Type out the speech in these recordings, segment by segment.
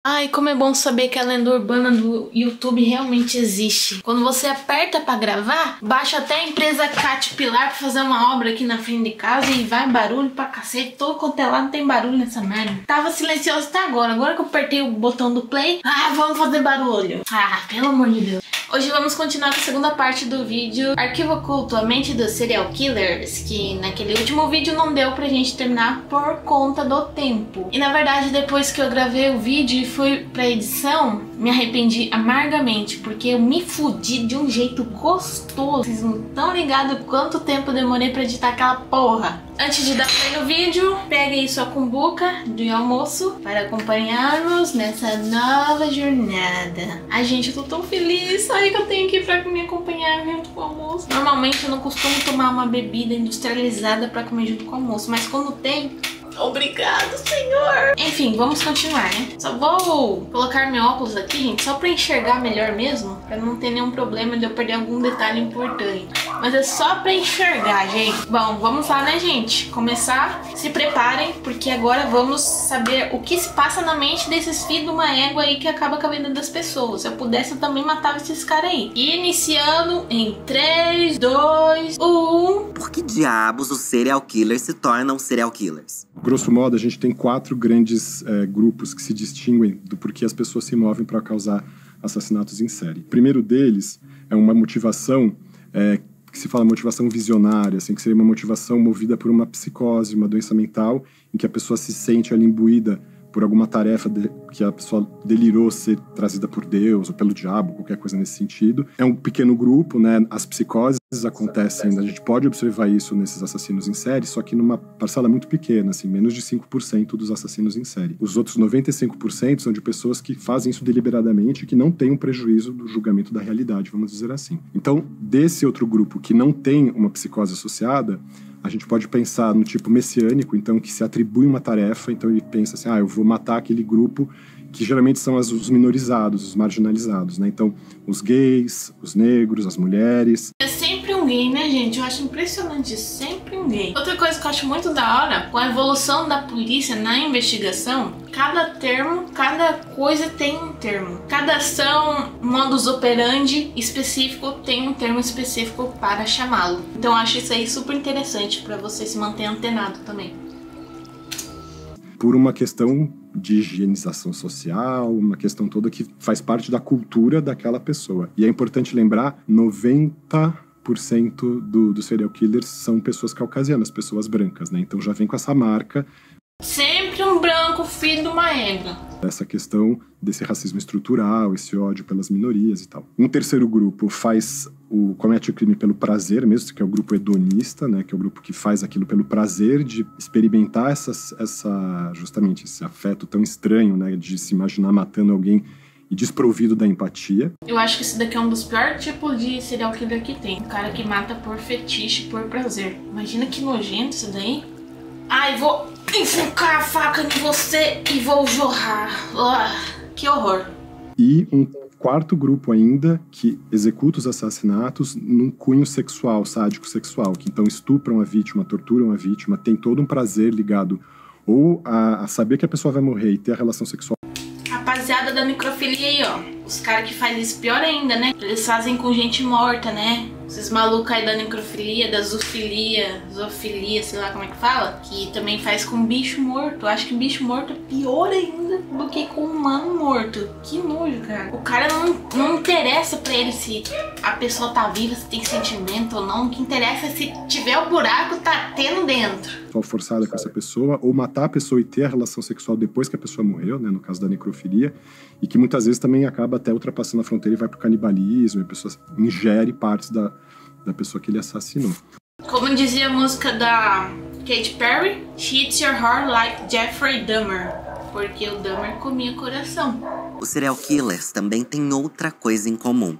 Ai, como é bom saber que a lenda urbana do YouTube realmente existe. Quando você aperta pra gravar, baixa até a empresa Caterpillar pra fazer uma obra aqui na frente de casa e vai barulho pra cacete. Todo quanto é lado tem barulho nessa merda. Tava silencioso até agora. Agora que eu apertei o botão do play, vamos fazer barulho. Pelo amor de Deus. Hoje vamos continuar com a segunda parte do vídeo Arquivo Oculto, a mente dos serial killers, que naquele último vídeo não deu pra gente terminar por conta do tempo. E na verdade, depois que eu gravei o vídeo e fui pra edição, me arrependi amargamente, porque eu me fudi de um jeito gostoso. Vocês não estão ligados quanto tempo eu demorei pra editar aquela porra. Antes de dar play no vídeo, pegue aí sua cumbuca de almoço para acompanharmos nessa nova jornada. Ai, gente, eu tô tão feliz. Aí que eu tenho aqui pra me acompanhar junto com o almoço. Normalmente eu não costumo tomar uma bebida industrializada pra comer junto com o almoço, mas quando tem... Obrigado, senhor! Enfim, vamos continuar, né? Só vou colocar meu óculos aqui, gente, só pra enxergar melhor mesmo, pra não ter nenhum problema de eu perder algum detalhe importante. Mas é só pra enxergar, gente. Bom, vamos lá, né, gente? Começar, se preparem, porque agora vamos saber o que se passa na mente desses filhos de uma égua aí que acaba com a vida das pessoas. Se eu pudesse, eu também matava esses caras aí. Iniciando em 3, 2, 1... Por que diabos os serial killers se tornam serial killers? Grosso modo, a gente tem 4 grandes grupos que se distinguem do porquê as pessoas se movem para causar assassinatos em série. O primeiro deles é uma motivação que se fala motivação visionária, assim, que seria uma motivação movida por uma psicose, uma doença mental, em que a pessoa se sente ali imbuída por alguma tarefa que a pessoa delirou ser trazida por Deus ou pelo diabo, qualquer coisa nesse sentido. É um pequeno grupo, né? As psicoses acontecem, a gente pode observar isso nesses assassinos em série, só que numa parcela muito pequena, assim, menos de 5% dos assassinos em série. Os outros 95% são de pessoas que fazem isso deliberadamente e que não têm um prejuízo do julgamento da realidade, vamos dizer assim. Então, desse outro grupo que não tem uma psicose associada, a gente pode pensar no tipo messiânico, então, que se atribui uma tarefa, então ele pensa assim, eu vou matar aquele grupo que geralmente são os minorizados, os marginalizados, né? Então, os gays, os negros, as mulheres. É sempre um gay, né, gente? Eu acho impressionante, sempre um gay. Outra coisa que eu acho muito da hora, com a evolução da polícia na investigação, cada coisa tem um termo. Cada ação, modus operandi específico tem um termo específico para chamá-lo. Então eu acho isso aí super interessante para você se manter antenado também. Por uma questão de higienização social, uma questão toda que faz parte da cultura daquela pessoa. E é importante lembrar, 90% dos serial killers são pessoas caucasianas, pessoas brancas, né? Então já vem com essa marca. Sempre um branco, filho de uma égua. Essa questão desse racismo estrutural, esse ódio pelas minorias e tal. Um terceiro grupo comete o crime pelo prazer mesmo, que é o grupo hedonista, né? Que é o grupo que faz aquilo pelo prazer de experimentar justamente esse afeto tão estranho, né? De se imaginar matando alguém e desprovido da empatia. Eu acho que esse daqui é um dos piores tipos de serial killer que tem. O cara que mata por fetiche, por prazer. Imagina que nojento isso daí. Vou enfocar a faca em você e vou jorrar. Que horror. E um quarto grupo ainda que executa os assassinatos num cunho sexual, sádico sexual, que então estupram a vítima, torturam a vítima, tem todo um prazer ligado ou a saber que a pessoa vai morrer e ter a relação sexual. Rapaziada da necrofilia aí, ó. Os caras que fazem isso pior ainda, né? Eles fazem com gente morta, né? Esses malucos aí da necrofilia, da zoofilia, sei lá como é que fala, que também faz com bicho morto. Eu acho que bicho morto é pior ainda do que com humano morto. Que nojo, cara. O cara não interessa pra ele se a pessoa tá viva, se tem sentimento ou não. O que interessa é se tiver o buraco, tá tendo dentro. Forçada com essa pessoa, ou matar a pessoa e ter a relação sexual depois que a pessoa morreu, né, no caso da necrofilia, e que muitas vezes também acaba até ultrapassando a fronteira e vai pro canibalismo, e a pessoa ingere partes da pessoa que ele assassinou. Como dizia a música da Katy Perry, "She eats your heart like Jeffrey Dahmer", porque o Dahmer comia coração. Os serial killers também têm outra coisa em comum.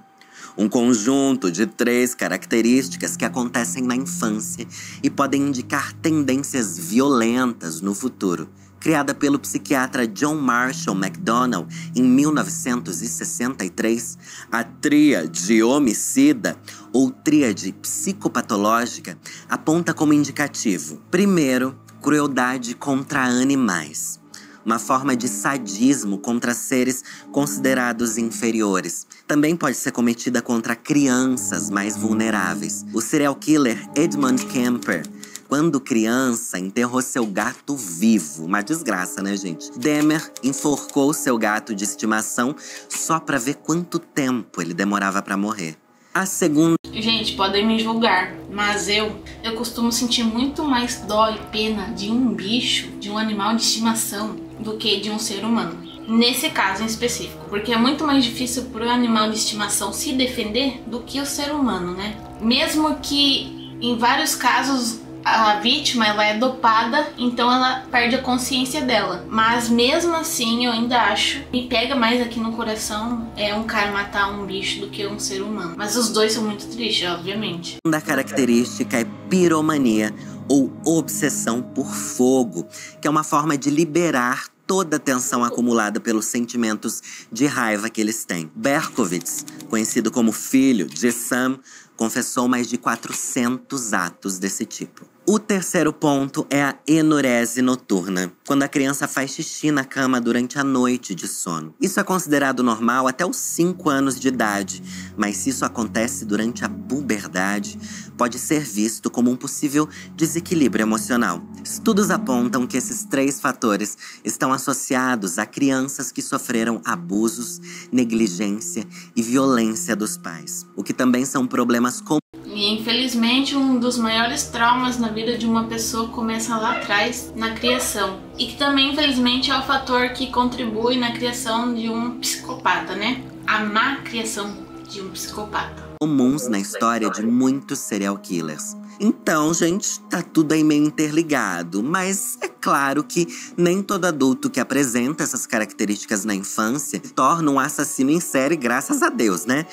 Um conjunto de 3 características que acontecem na infância e podem indicar tendências violentas no futuro. Criada pelo psiquiatra John Marshall McDonald em 1963, a tríade homicida ou tríade psicopatológica aponta como indicativo: primeiro, crueldade contra animais. uma forma de sadismo contra seres considerados inferiores. Também pode ser cometida contra crianças mais vulneráveis. O serial killer Edmund Kemper, quando criança, enterrou seu gato vivo. Uma desgraça, né, gente? Dahmer enforcou seu gato de estimação só pra ver quanto tempo ele demorava pra morrer. A segunda... Gente, podem me julgar, mas eu costumo sentir muito mais dó e pena de um bicho, de um animal de estimação, do que de um ser humano. Nesse caso em específico, porque é muito mais difícil para o animal de estimação se defender do que o ser humano, né? Mesmo que em vários casos a vítima ela é dopada, então ela perde a consciência dela. Mas mesmo assim eu ainda acho, me pega mais aqui no coração um cara matar um bicho do que um ser humano. Mas os dois são muito tristes, obviamente. A segunda característica é piromania, ou obsessão por fogo, que é uma forma de liberar toda a tensão acumulada pelos sentimentos de raiva que eles têm. Berkowitz, conhecido como filho de Sam, confessou mais de 400 atos desse tipo. O terceiro ponto é a enurese noturna, quando a criança faz xixi na cama durante a noite de sono. Isso é considerado normal até os 5 anos de idade, mas se isso acontece durante a puberdade, pode ser visto como um possível desequilíbrio emocional. Estudos apontam que esses 3 fatores estão associados a crianças que sofreram abusos, negligência e violência dos pais, o que também são problemas comuns. E infelizmente um dos maiores traumas na vida de uma pessoa começa lá atrás, na criação. E que também infelizmente é o fator que contribui na criação de um psicopata, né? A má criação de um psicopata. Comuns na história de muitos serial killers. Então, gente, tá tudo aí meio interligado, mas é claro que nem todo adulto que apresenta essas características na infância se torna um assassino em série, graças a Deus, né?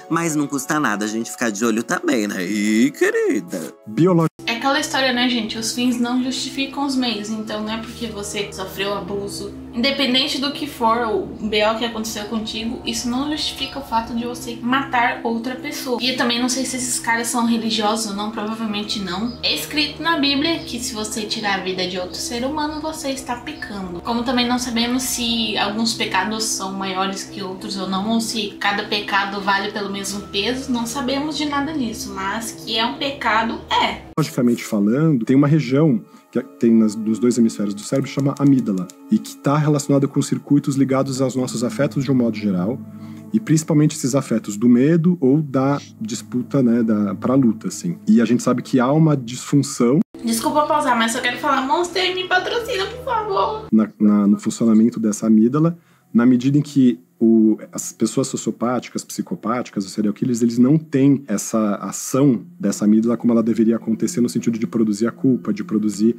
Mas não custa nada a gente ficar de olho também, né? Ih, querida! É aquela história, né, gente? Os fins não justificam os meios. Então não é porque você sofreu abuso, independente do que for, o BO que aconteceu contigo, isso não justifica o fato de você matar outra pessoa. E eu também não sei se esses caras são religiosos ou não, provavelmente não. É escrito na Bíblia que se você tirar a vida de outro ser humano, você está pecando. Como também não sabemos se alguns pecados são maiores que outros ou não, ou se cada pecado vale pelo mesmo peso, não sabemos de nada disso, mas que é um pecado, é. Logicamente falando, tem uma região que tem nos 2 hemisférios do cérebro, chama amígdala, e que está relacionada com circuitos ligados aos nossos afetos de um modo geral, e principalmente esses afetos do medo ou da disputa, né, pra luta, assim. E a gente sabe que há uma disfunção. Desculpa pausar, mas só quero falar, Monster, me patrocina, por favor. No funcionamento dessa amígdala, na medida em que as pessoas sociopáticas, psicopáticas, os serial killers, eles não têm essa ação dessa amígdala como ela deveria acontecer no sentido de produzir a culpa, de produzir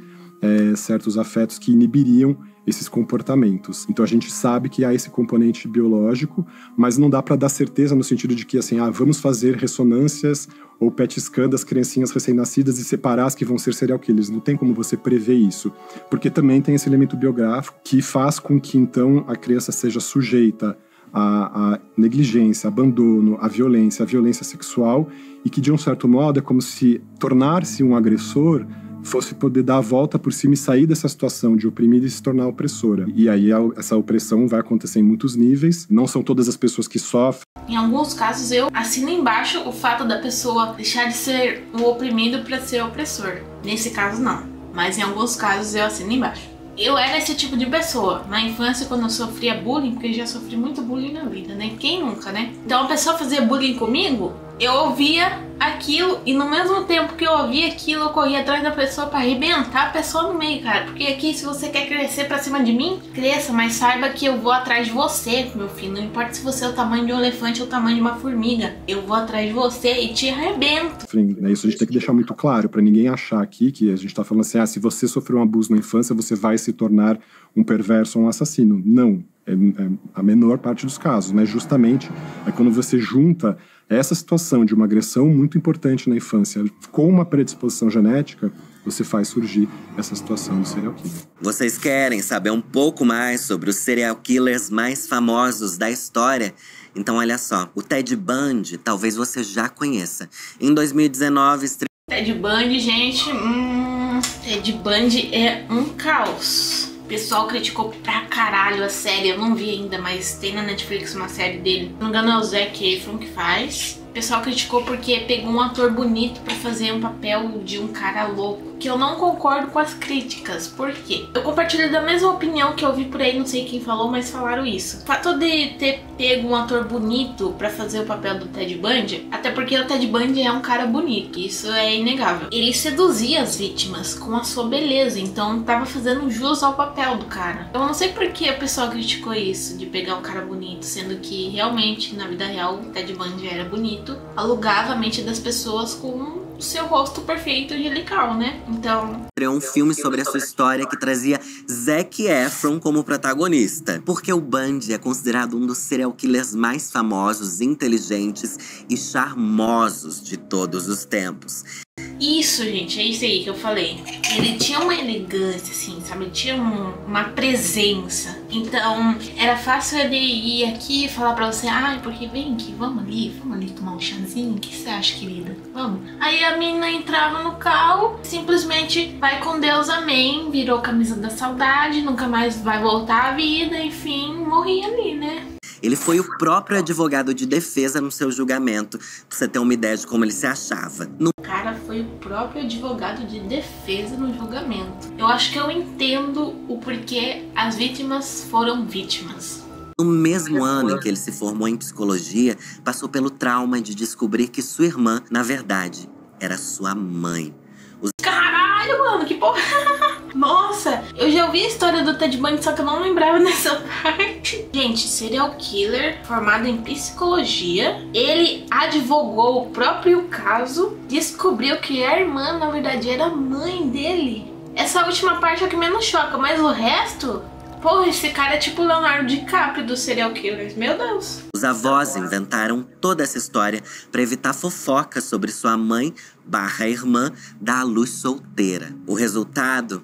certos afetos que inibiriam esses comportamentos. Então a gente sabe que há esse componente biológico, mas não dá para dar certeza no sentido de que assim, vamos fazer ressonâncias ou PET scan das criancinhas recém-nascidas e separar as que vão ser serial killers. Não tem como você prever isso, porque também tem esse elemento biográfico que faz com que então a criança seja sujeita a negligência, abandono, a violência sexual, e que de um certo modo é como se tornar-se um agressor fosse poder dar a volta por cima e sair dessa situação de oprimida e se tornar opressora. E aí essa opressão vai acontecer em muitos níveis, não são todas as pessoas que sofrem. Em alguns casos eu assino embaixo o fato da pessoa deixar de ser o oprimido para ser o opressor. Nesse caso não, mas em alguns casos eu assino embaixo. Eu era esse tipo de pessoa. Na infância, quando eu sofria bullying, porque eu já sofri muito bullying na vida, né? Quem nunca, né? Então a pessoa fazia bullying comigo, eu ouvia aquilo e no mesmo tempo que eu ouvia aquilo, eu corria atrás da pessoa pra arrebentar a pessoa no meio, cara. Porque aqui, se você quer crescer pra cima de mim, cresça, mas saiba que eu vou atrás de você, meu filho. Não importa se você é o tamanho de um elefante ou o tamanho de uma formiga. Eu vou atrás de você e te arrebento. Isso a gente tem que deixar muito claro, pra ninguém achar aqui que a gente tá falando assim, se você sofreu um abuso na infância, você vai se tornar um perverso ou um assassino. Não. É a menor parte dos casos, mas justamente é quando você junta essa situação de uma agressão muito importante na infância com uma predisposição genética, você faz surgir essa situação do serial killer. Vocês querem saber um pouco mais sobre os serial killers mais famosos da história? Então olha só, o Ted Bundy talvez você já conheça. Em 2019... Ted Bundy, gente, Ted Bundy é um caos. O pessoal criticou pra caralho a série, eu não vi ainda, mas tem na Netflix uma série dele. Se não me engano é o Zac Efron que faz. O pessoal criticou porque pegou um ator bonito pra fazer um papel de um cara louco. Que eu não concordo com as críticas. Por quê? Eu compartilho da mesma opinião que eu vi por aí, não sei quem falou, mas falaram isso. O fato de ter pego um ator bonito pra fazer o papel do Ted Bundy, até porque o Ted Bundy é um cara bonito, isso é inegável. Ele seduzia as vítimas com a sua beleza, então tava fazendo jus ao papel do cara. Eu não sei por que o pessoal criticou isso, de pegar um cara bonito, sendo que realmente, na vida real, o Ted Bundy era bonito, alugava a mente das pessoas com o seu rosto perfeito e angelical, né? Então... Criou um filme sobre a sua história que trazia Zac Efron como protagonista. Porque o Bundy é considerado um dos serial killers mais famosos, inteligentes e charmosos de todos os tempos. Isso, gente, é isso aí que eu falei. Ele tinha uma elegância, assim, sabe? Ele tinha uma presença. Então, era fácil ele ir aqui e falar pra você: ai, porque vem aqui, vamos ali tomar um chazinho. O que você acha, querida? Vamos. Aí a menina entrava no carro, simplesmente vai com Deus, amém. Virou camisa da saudade, nunca mais vai voltar à vida, enfim, morria ali, né? Ele foi o próprio advogado de defesa no seu julgamento, pra você ter uma ideia de como ele se achava. O cara foi o próprio advogado de defesa no julgamento. Eu acho que eu entendo o porquê as vítimas foram vítimas. No mesmo ano em que ele se formou em psicologia, passou pelo trauma de descobrir que sua irmã, na verdade, era sua mãe. Caralho, mano, que porra! Nossa, eu já ouvi a história do Ted Bundy, só que eu não lembrava dessa parte. Gente, serial killer formado em psicologia. Ele advogou o próprio caso, descobriu que a irmã, na verdade, era a mãe dele. Essa última parte é o que menos choca, mas o resto... Porra, esse cara é tipo o Leonardo DiCaprio dos serial killers, meu Deus. Os avós inventaram toda essa história para evitar fofocas sobre sua mãe / irmã dar à luz solteira. O resultado...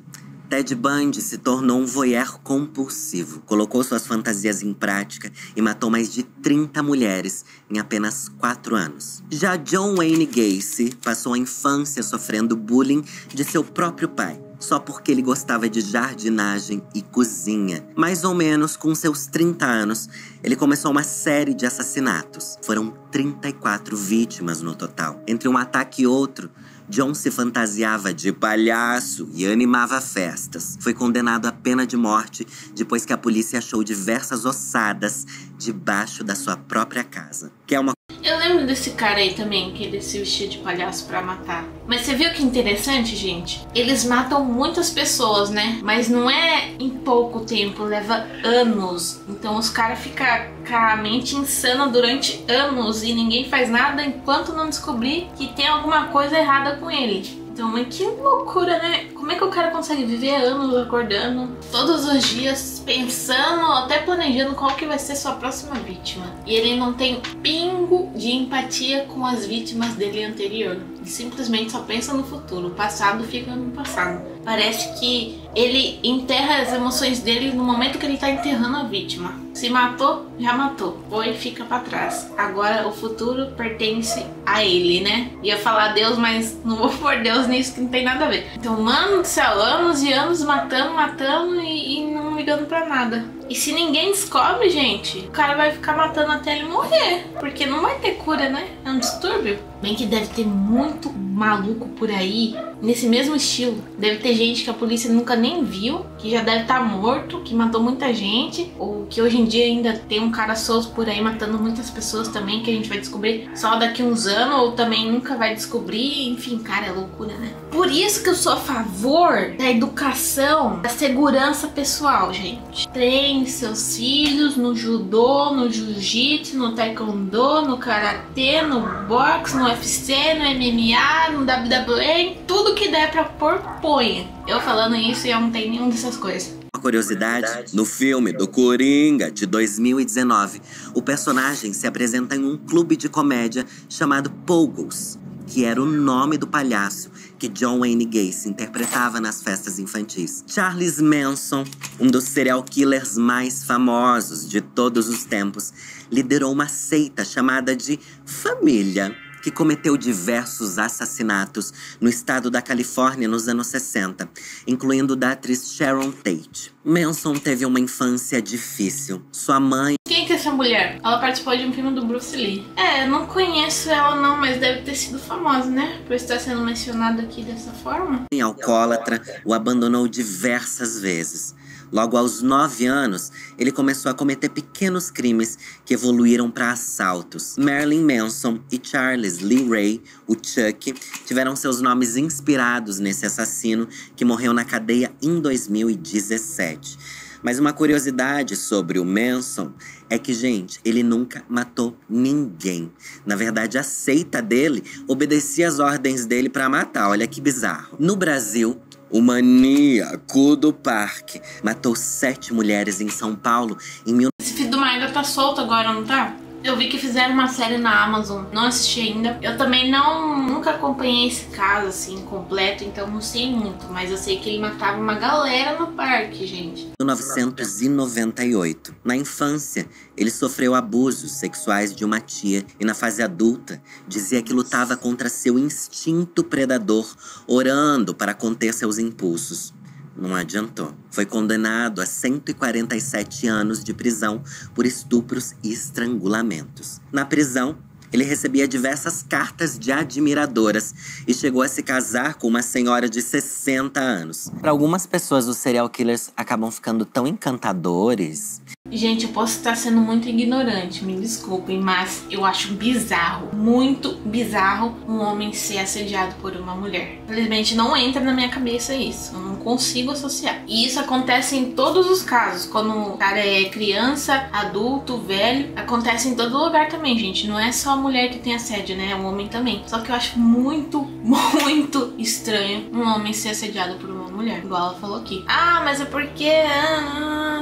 Ted Bundy se tornou um voyeur compulsivo. Colocou suas fantasias em prática e matou mais de 30 mulheres em apenas 4 anos. Já John Wayne Gacy passou a infância sofrendo bullying de seu próprio pai, só porque ele gostava de jardinagem e cozinha. Mais ou menos com seus 30 anos, ele começou uma série de assassinatos. Foram 34 vítimas no total. Entre um ataque e outro, John se fantasiava de palhaço e animava festas. Foi condenado à pena de morte depois que a polícia achou diversas ossadas debaixo da sua própria casa. Que é uma... Eu lembro desse cara aí também, que ele se vestia de palhaço pra matar. Mas você viu que interessante, gente? Eles matam muitas pessoas, né? Mas não é em pouco tempo, leva anos. Então os caras ficam com a mente insana durante anos e ninguém faz nada enquanto não descobrir que tem alguma coisa errada com ele. Então, mas que loucura, né? Como é que o cara consegue viver anos acordando todos os dias, pensando, até planejando qual que vai ser sua próxima vítima? E ele não tem pingo de empatia com as vítimas dele anterior. Ele simplesmente só pensa no futuro. O passado fica no passado. Parece que ele enterra as emoções dele no momento que ele tá enterrando a vítima. Se matou, já matou. Foi, fica pra trás. Agora o futuro pertence a ele, né? Ia falar Deus, mas não vou pôr Deus nisso que não tem nada a ver. Então, mano do céu, anos e anos matando e não ligando pra nada. E se ninguém descobre, gente, o cara vai ficar matando até ele morrer. Porque não vai ter cura, né? É um distúrbio. Bem que deve ter muito maluco por aí, nesse mesmo estilo. Deve ter gente que a polícia nunca nem viu, que já deve estar morto, que matou muita gente, ou que hoje em dia ainda tem um cara solto por aí matando muitas pessoas também, que a gente vai descobrir só daqui uns anos, ou também nunca vai descobrir. Enfim, cara, é loucura, né? Por isso que eu sou a favor da educação, da segurança pessoal, gente. Treine seus filhos no judô, no jiu-jitsu, no taekwondo, no karatê, no boxe, no UFC, no MMA, no WWE, tudo que der pra pôr, ponha. Eu falando isso, eu não tenho nenhuma dessas coisas. Uma curiosidade, no filme do Coringa, de 2019, o personagem se apresenta em um clube de comédia chamado Pogos, que era o nome do palhaço que John Wayne Gacy interpretava nas festas infantis. Charles Manson, um dos serial killers mais famosos de todos os tempos, liderou uma seita chamada de Família. que cometeu diversos assassinatos no estado da Califórnia nos anos 60, incluindo da atriz Sharon Tate. Manson teve uma infância difícil. Sua mãe… Quem que é essa mulher? Ela participou de um filme do Bruce Lee. Eu não conheço ela não, mas deve ter sido famosa, né? Por estar sendo mencionada aqui dessa forma. Alcoólatra, o abandonou diversas vezes. Logo aos 9 anos, ele começou a cometer pequenos crimes que evoluíram para assaltos. Marilyn Manson e Charles Lee Ray, o Chuck, tiveram seus nomes inspirados nesse assassino que morreu na cadeia em 2017. Mas uma curiosidade sobre o Manson é que, gente, ele nunca matou ninguém. Na verdade, a seita dele obedecia às ordens dele para matar. Olha que bizarro. No Brasil, o maníaco do parque matou 7 mulheres em São Paulo em Esse filho do Maíra tá solto agora, não tá? Eu vi que fizeram uma série na Amazon, não assisti ainda. Eu também nunca acompanhei esse caso, assim, completo, então não sei muito. Mas eu sei que ele matava uma galera no parque, gente. 1998. Na infância, ele sofreu abusos sexuais de uma tia e na fase adulta, dizia que lutava contra seu instinto predador, orando para conter seus impulsos. Não adiantou. Foi condenado a 147 anos de prisão por estupros e estrangulamentos. Na prisão, ele recebia diversas cartas de admiradoras e chegou a se casar com uma senhora de 60 anos. Para algumas pessoas, os serial killers acabam ficando tão encantadores. Gente, eu posso estar sendo muito ignorante, me desculpem, mas eu acho bizarro, muito bizarro, um homem ser assediado por uma mulher. Infelizmente não entra na minha cabeça isso, eu não consigo associar. E isso acontece em todos os casos, quando o cara é criança, adulto, velho, acontece em todo lugar também, gente. Não é só a mulher que tem assédio, né? É o homem também. Só que eu acho muito, muito estranho um homem ser assediado por uma mulher, igual ela falou aqui. Ah, mas é porque…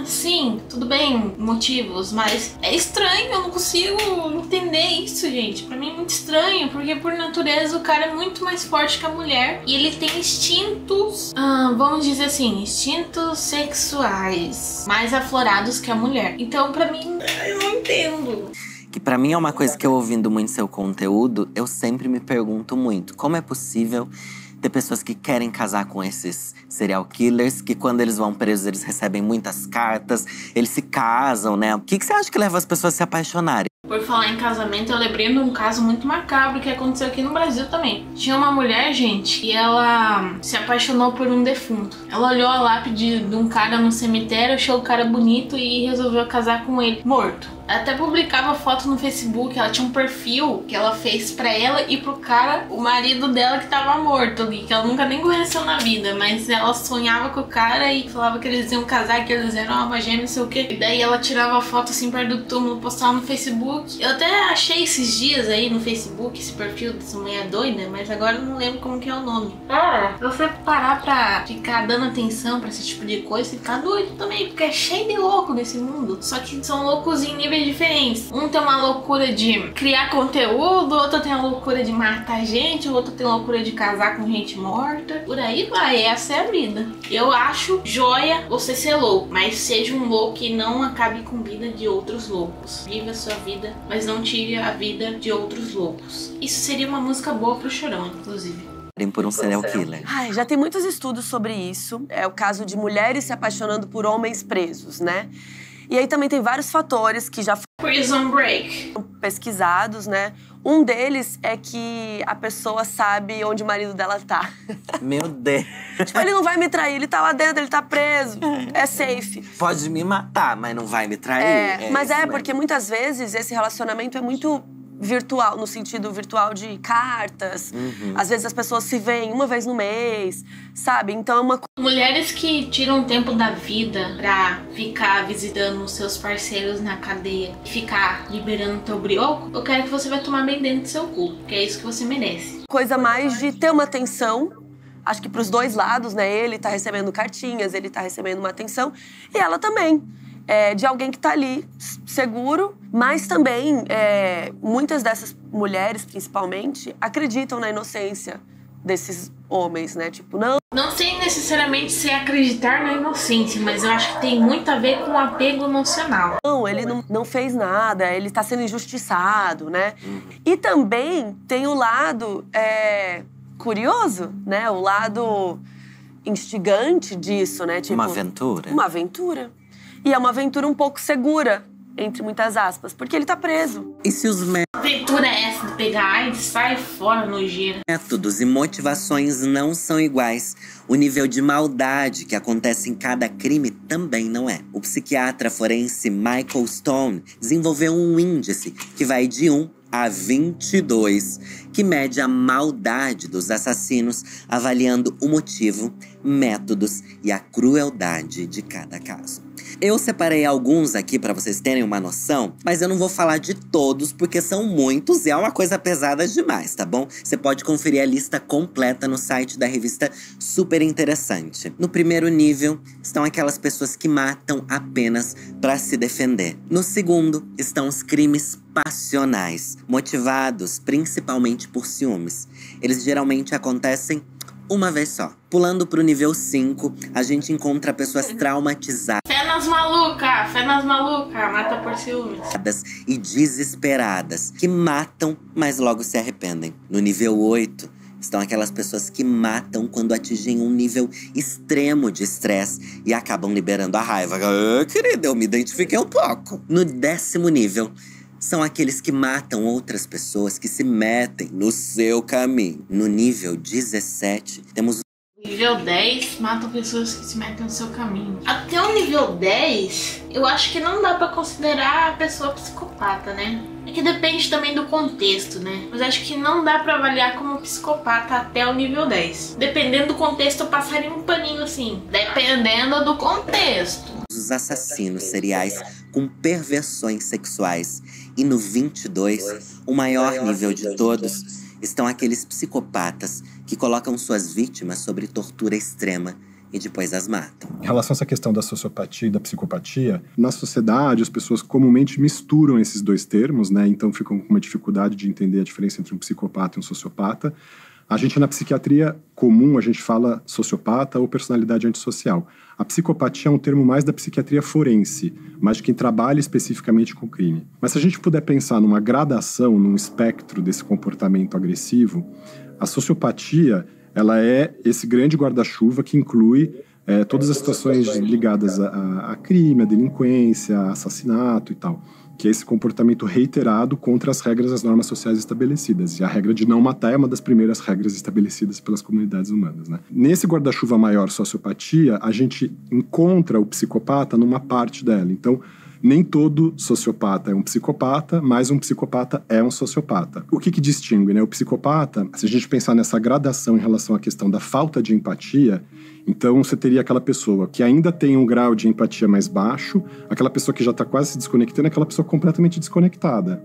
sim, tudo bem, motivos, mas é estranho, eu não consigo entender isso, gente. Pra mim é muito estranho, porque por natureza o cara é muito mais forte que a mulher e ele tem instintos, vamos dizer assim, instintos sexuais mais aflorados que a mulher. Então, pra mim, eu não entendo. Que pra mim é uma coisa que eu ouvindo muito seu conteúdo, eu sempre me pergunto muito, como é possível ter pessoas que querem casar com esses serial killers, que quando eles vão presos, eles recebem muitas cartas, eles se casam, né? O que você acha que leva as pessoas a se apaixonarem? Por falar em casamento, eu lembrei de um caso muito macabro que aconteceu aqui no Brasil também. Tinha uma mulher, gente, e ela se apaixonou por um defunto. Ela olhou a lápide de um cara no cemitério, achou o cara bonito e resolveu casar com ele, morto. Ela até publicava foto no Facebook, ela tinha um perfil que ela fez pra ela e pro cara, o marido dela que tava morto ali, que ela nunca nem conheceu na vida, mas ela sonhava com o cara e falava que eles iam casar, que eles eram alma gêmea, não sei o que. E daí ela tirava foto assim perto do túmulo, postava no Facebook. Eu até achei esses dias aí no Facebook esse perfil dessa mulher doida, mas agora eu não lembro como que é o nome. Se você parar pra ficar dando atenção pra esse tipo de coisa, você fica doido também, porque é cheio de louco nesse mundo. Só que são loucos em níveis diferentes. Um tem uma loucura de criar conteúdo, outro tem a loucura de matar gente, o outro tem a loucura de casar com gente morta. Por aí vai, essa é a vida. Eu acho joia você ser louco, mas seja um louco que não acabe com a vida de outros loucos. Viva a sua vida, mas não tire a vida de outros loucos. Isso seria uma música boa pro Chorão, inclusive. Por um serial killer. Ai, já tem muitos estudos sobre isso. É o caso de mulheres se apaixonando por homens presos, né? E aí também tem vários fatores que já Prison Break. foram pesquisados, né? Um deles é que a pessoa sabe onde o marido dela tá. Meu Deus. Tipo, ele não vai me trair, ele tá lá dentro, ele tá preso. É safe. Pode me matar, mas não vai me trair. Mas isso porque muitas vezes esse relacionamento é muito virtual, no sentido virtual de cartas. Às vezes as pessoas se veem uma vez no mês, sabe? Então é uma… Mulheres que tiram tempo da vida pra ficar visitando os seus parceiros na cadeia e ficar liberando teu brioco, eu quero que você vai tomar bem dentro do seu cu, que é isso que você merece. Coisa mais de ter uma atenção, acho que pros dois lados, né? Ele tá recebendo cartinhas, ele tá recebendo uma atenção, e ela também. De alguém que tá ali, seguro, mas também muitas dessas mulheres, principalmente, acreditam na inocência desses homens, né? Tipo, não. Não sei necessariamente se acreditar na inocência, mas eu acho que tem muito a ver com o apego emocional. Não, ele não fez nada, ele tá sendo injustiçado, né? E também tem o lado curioso, né? O lado instigante disso, né? Tipo, uma aventura. Uma aventura. E é uma aventura um pouco segura, entre muitas aspas, porque ele tá preso. E se os Aventura é essa de pegar AIDS, sai fora, nojeira. métodos e motivações não são iguais, o nível de maldade que acontece em cada crime também não é. O psiquiatra forense Michael Stone desenvolveu um índice que vai de 1 a 22, que mede a maldade dos assassinos, avaliando o motivo, métodos e a crueldade de cada caso. Eu separei alguns aqui para vocês terem uma noção, mas eu não vou falar de todos porque são muitos e é uma coisa pesada demais, tá bom? Você pode conferir a lista completa no site da revista Super Interessante. No primeiro nível estão aquelas pessoas que matam apenas para se defender. No segundo estão os crimes passionais, motivados principalmente por ciúmes. Eles geralmente acontecem uma vez só. Pulando pro nível 5, a gente encontra pessoas traumatizadas Fé nas maluca, mata por ciúmes. e desesperadas, que matam, mas logo se arrependem. No nível 8, estão aquelas pessoas que matam quando atingem um nível extremo de estresse e acabam liberando a raiva. Querida, eu me identifiquei um pouco. No 10º nível, são aqueles que matam outras pessoas, que se metem no seu caminho. No nível 17, temos Nível 10, matam pessoas que se metem no seu caminho. Até o nível 10, eu acho que não dá pra considerar a pessoa psicopata, né? É que depende também do contexto, né? Mas acho que não dá pra avaliar como psicopata até o nível 10. Dependendo do contexto, eu passaria um paninho assim. Dependendo do contexto. os assassinos seriais com perversões sexuais. E no 22, o maior nível de todos, estão aqueles psicopatas que colocam suas vítimas sobre tortura extrema e depois as matam. Em relação a essa questão da sociopatia e da psicopatia, na sociedade as pessoas comumente misturam esses dois termos, né? Então ficam com uma dificuldade de entender a diferença entre um psicopata e um sociopata. A gente, na psiquiatria comum, a gente fala sociopata ou personalidade antissocial. A psicopatia é um termo mais da psiquiatria forense, mais de quem trabalha especificamente com crime. Mas se a gente puder pensar numa gradação, num espectro desse comportamento agressivo, a sociopatia, ela é esse grande guarda-chuva que inclui todas as situações ligadas a crime, a delinquência, a assassinato e tal. Que é esse comportamento reiterado contra as regras das normas sociais estabelecidas. E a regra de não matar é uma das primeiras regras estabelecidas pelas comunidades humanas, né? Nesse guarda-chuva maior sociopatia, a gente encontra o psicopata numa parte dela. Então, nem todo sociopata é um psicopata, mas um psicopata é um sociopata. O que distingue, né? O psicopata, se a gente pensar nessa gradação em relação à questão da falta de empatia, então você teria aquela pessoa que ainda tem um grau de empatia mais baixo, aquela pessoa que já está quase se desconectando, aquela pessoa completamente desconectada.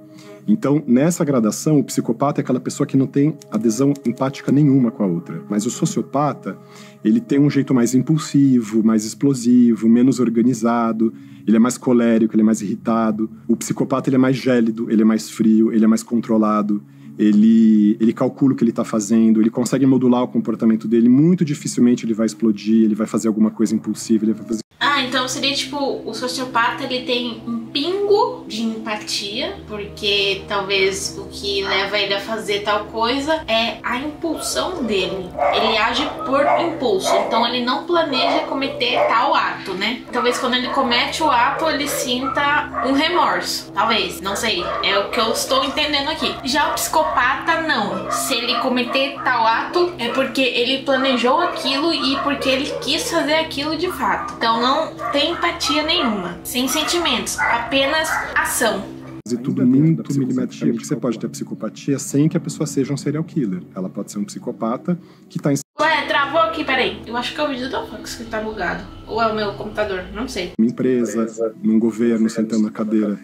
Então, nessa gradação, o psicopata é aquela pessoa que não tem adesão empática nenhuma com a outra. Mas o sociopata, ele tem um jeito mais impulsivo, mais explosivo, menos organizado, ele é mais colérico, ele é mais irritado. O psicopata, ele é mais gélido, ele é mais frio, ele é mais controlado. Ele calcula o que ele está fazendo, ele consegue modular o comportamento dele. Muito dificilmente ele vai explodir, ele vai fazer alguma coisa impulsiva, ele vai fazer... Então seria tipo, o sociopata ele tem um pingo de empatia, porque talvez o que leva ele a fazer tal coisa é a impulsão dele. Ele age por impulso, então ele não planeja cometer tal ato, né? Talvez quando ele comete o ato, ele sinta um remorso. Talvez, não sei, é o que eu estou entendendo aqui. Já o psicopata, não. Se ele cometer tal ato, é porque ele planejou aquilo e porque ele quis fazer aquilo de fato. Então não tem empatia nenhuma, sem sentimentos, apenas ação. E tudo muito milimetricamente. Você pode ter psicopatia sem que a pessoa seja um serial killer. Ela pode ser um psicopata que está em... Ué, travou aqui, peraí. Eu acho que é o vídeo do Fox que tá bugado. Ou é o meu computador, não sei. Uma empresa, num governo, sentando na cadeira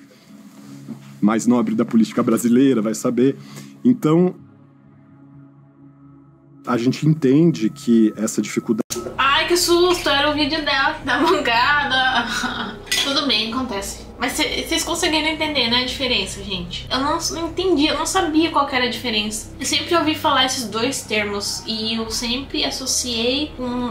mais nobre da política brasileira, vai saber. Então, a gente entende que essa dificuldade... Ai, que susto! Era o vídeo dela que tá bugada. Tudo bem, acontece. Mas vocês conseguiram entender, né, a diferença, gente? Eu não entendi, eu não sabia qual que era a diferença. Eu sempre ouvi falar esses dois termos e eu sempre associei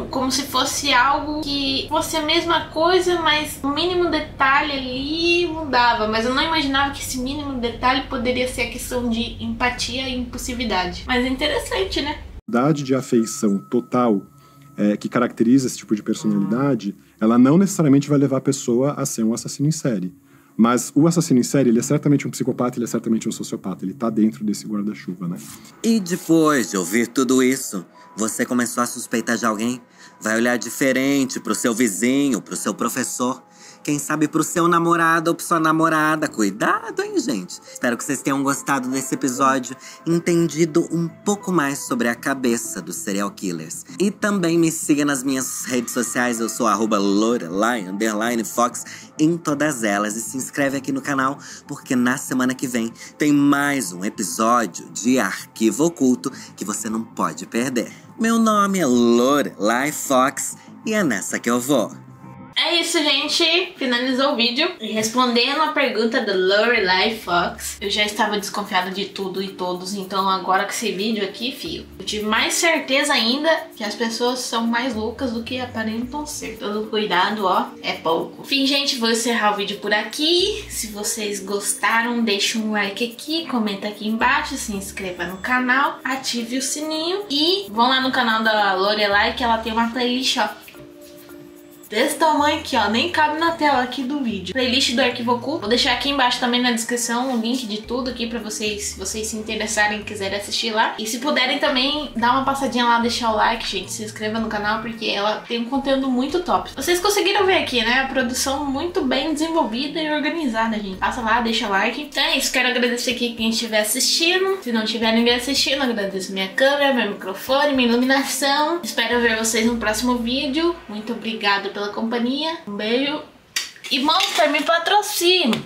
como se fosse algo que fosse a mesma coisa, mas o mínimo detalhe ali mudava. Mas eu não imaginava que esse mínimo detalhe poderia ser a questão de empatia e impulsividade. Mas é interessante, né? A idade de afeição total que caracteriza esse tipo de personalidade, ela não necessariamente vai levar a pessoa a ser um assassino em série. Mas o assassino em série, ele é certamente um psicopata, ele é certamente um sociopata. Ele tá dentro desse guarda-chuva, né? E depois de ouvir tudo isso, você começou a suspeitar de alguém? Vai olhar diferente pro seu vizinho, pro seu professor. Quem sabe pro seu namorado ou pra sua namorada. Cuidado, hein, gente? Espero que vocês tenham gostado desse episódio, entendido um pouco mais sobre a cabeça dos serial killers. E também me siga nas minhas redes sociais, eu sou @Lorelai_Fox em todas elas. E se inscreve aqui no canal, porque na semana que vem tem mais um episódio de Arquivo Oculto que você não pode perder. Meu nome é Lorelai Fox e é nessa que eu vou. É isso, gente. Finalizou o vídeo. E respondendo a pergunta do Lorelai Fox, eu já estava desconfiada de tudo e todos. Então agora com esse vídeo aqui, fio, eu tive mais certeza ainda que as pessoas são mais loucas do que aparentam ser. Todo cuidado, ó, é pouco. Enfim, gente, vou encerrar o vídeo por aqui. Se vocês gostaram, deixa um like aqui, comenta aqui embaixo, se inscreva no canal, ative o sininho e vão lá no canal da Lorelai que ela tem uma playlist, ó, desse tamanho aqui, ó, nem cabe na tela aqui do vídeo. Playlist do Arquivo Oculto. Vou deixar aqui embaixo também na descrição o link de tudo aqui pra vocês, se vocês se interessarem e quiserem assistir lá. E se puderem também, dar uma passadinha lá, deixar o like, gente, se inscreva no canal, porque ela tem um conteúdo muito top. Vocês conseguiram ver aqui, né, a produção muito bem desenvolvida e organizada, gente. Passa lá, deixa o like. Então é isso, quero agradecer aqui quem estiver assistindo. Se não tiver ninguém assistindo, agradeço minha câmera, meu microfone, minha iluminação. Espero ver vocês no próximo vídeo. Muito obrigada pela companhia, um beijo e Monster me patrocina!